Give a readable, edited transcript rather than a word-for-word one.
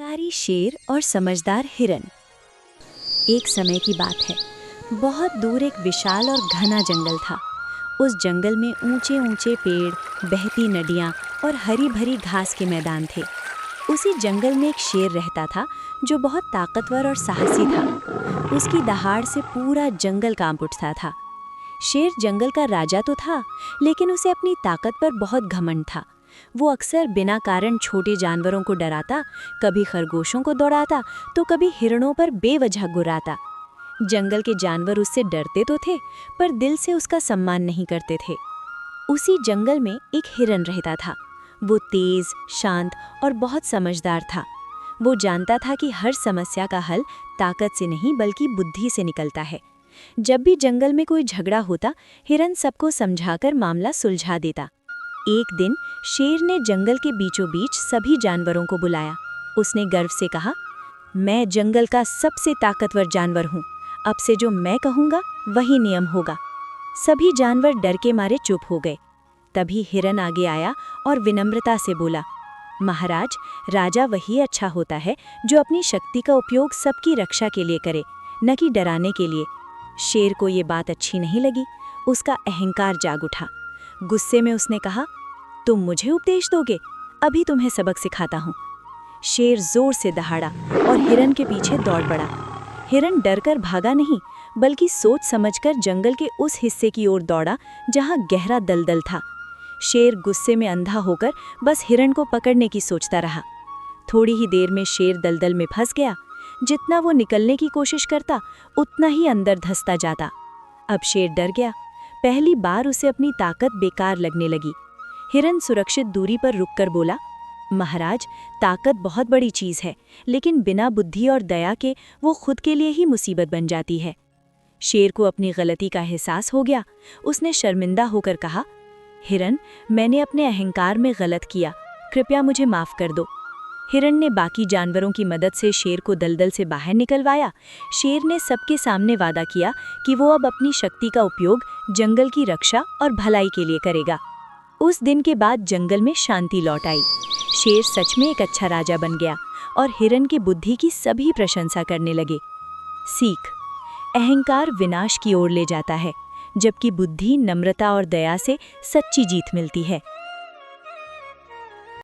अहंकारी शेर और समझदार हिरन। एक समय की बात है, बहुत दूर एक विशाल और घना जंगल था। उस जंगल में ऊंचे ऊंचे पेड़, बहती नदियाँ और हरी भरी घास के मैदान थे। उसी जंगल में एक शेर रहता था जो बहुत ताकतवर और साहसी था। उसकी दहाड़ से पूरा जंगल कांप उठता था। शेर जंगल का राजा तो था, लेकिन उसे अपनी ताकत पर बहुत घमंड था। वो अक्सर बिना कारण छोटे जानवरों को डराता, कभी खरगोशों को दौड़ाता तो कभी हिरणों पर बेवजह गुर्राता। जंगल के जानवर उससे डरते तो थे, पर दिल से उसका सम्मान नहीं करते थे। उसी जंगल में एक हिरन रहता था। वो तेज, शांत और बहुत समझदार था। वो जानता था कि हर समस्या का हल ताकत से नहीं बल्कि बुद्धि से निकलता है। जब भी जंगल में कोई झगड़ा होता, हिरन सबको समझाकर मामला सुलझा देता। एक दिन शेर ने जंगल के बीचों बीच सभी जानवरों को बुलाया। उसने गर्व से कहा, मैं जंगल का सबसे ताकतवर जानवर हूँ। अब से जो मैं कहूँगा वही नियम होगा। सभी जानवर डर के मारे चुप हो गए। तभी हिरन आगे आया और विनम्रता से बोला, महाराज, राजा वही अच्छा होता है जो अपनी शक्ति का उपयोग सबकी रक्षा के लिए करे, न कि डराने के लिए। शेर को ये बात अच्छी नहीं लगी। उसका अहंकार जाग उठा। गुस्से में उसने कहा, तुम मुझे उपदेश दोगे? अभी तुम्हें सबक सिखाता हूँ। शेर जोर से दहाड़ा और हिरन के पीछे दौड़ पड़ा। हिरन डरकर भागा नहीं, बल्कि सोच समझकर जंगल के उस हिस्से की ओर दौड़ा जहाँ गहरा दलदल था। शेर गुस्से में अंधा होकर बस हिरन को पकड़ने की सोचता रहा। थोड़ी ही देर में शेर दलदल में फंस गया। जितना वो निकलने की कोशिश करता, उतना ही अंदर धंसता जाता। अब शेर डर गया। पहली बार उसे अपनी ताकत बेकार लगने लगी। हिरन सुरक्षित दूरी पर रुककर बोला, महाराज, ताकत बहुत बड़ी चीज़ है, लेकिन बिना बुद्धि और दया के वो खुद के लिए ही मुसीबत बन जाती है। शेर को अपनी गलती का एहसास हो गया। उसने शर्मिंदा होकर कहा, हिरन, मैंने अपने अहंकार में गलत किया, कृपया मुझे माफ़ कर दो। हिरन ने बाकी जानवरों की मदद से शेर को दलदल से बाहर निकलवाया। शेर ने सबके सामने वादा किया कि वो अब अपनी शक्ति का उपयोग जंगल की रक्षा और भलाई के लिए करेगा। उस दिन के बाद जंगल में शांति लौट आई। शेर सच में एक अच्छा राजा बन गया और हिरन की बुद्धि की सभी प्रशंसा करने लगे। सीख: अहंकार विनाश की ओर ले जाता है, जबकि बुद्धि, नम्रता और दया से सच्ची जीत मिलती है।